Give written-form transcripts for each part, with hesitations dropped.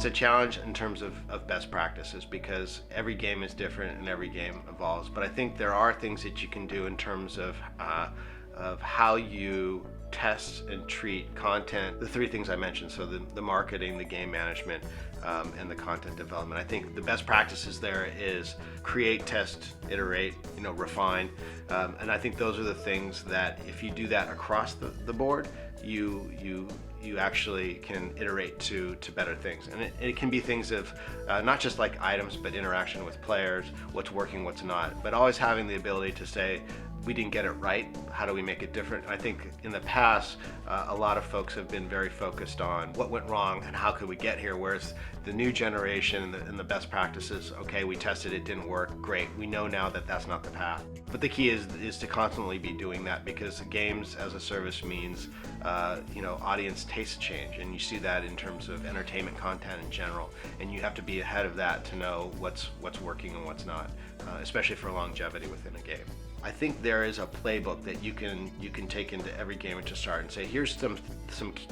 It's a challenge in terms of best practices because every game is different and every game evolves. But I think there are things that you can do in terms of how you test and treat content. The three things I mentioned, so the marketing, the game management, and the content development. I think the best practices there is create, test, iterate, refine. And I think those are the things that if you do that across the board, you actually can iterate to better things. And it can be things of not just like items, but interaction with players, what's working, what's not, but always having the ability to say, we didn't get it right, how do we make it different? I think in the past, a lot of folks have been very focused on what went wrong and how could we get here, whereas the new generation and the best practices, okay, we tested, it didn't work, great, we know now that that's not the path. But the key is to constantly be doing that, because games as a service means audience taste change, and you see that in terms of entertainment content in general, and you have to be ahead of that to know what's working and what's not, especially for longevity within a game. I think there is a playbook that you can take into every game to start and say, here's some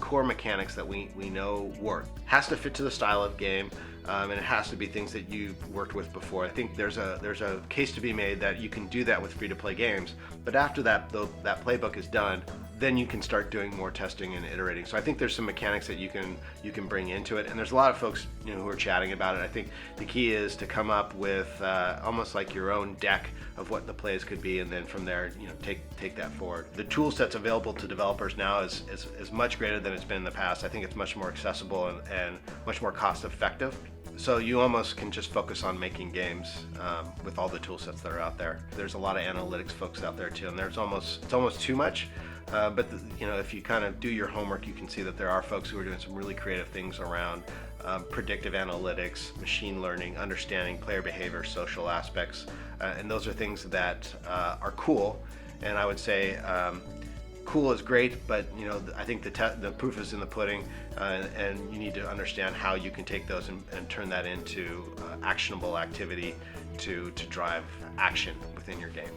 core mechanics that we know work. Has to fit to the style of game, and it has to be things that you've worked with before. I think there's a case to be made that you can do that with free-to-play games, but after that playbook is done, then you can start doing more testing and iterating. So I think there's some mechanics that you can bring into it, and there's a lot of folks who are chatting about it. I think the key is to come up with almost like your own deck of what the plays could be, and then from there take that forward. The tool sets available to developers now is much greater than it's been in the past. I think it's much more accessible and much more cost effective. So you almost can just focus on making games with all the tool sets that are out there. There's a lot of analytics folks out there too, and it's almost too much. But if you kind of do your homework, you can see that there are folks who are doing some really creative things around predictive analytics, machine learning, understanding player behavior, social aspects, and those are things that are cool. And I would say cool is great, but I think the proof is in the pudding, and you need to understand how you can take those and turn that into actionable activity to drive action within your game.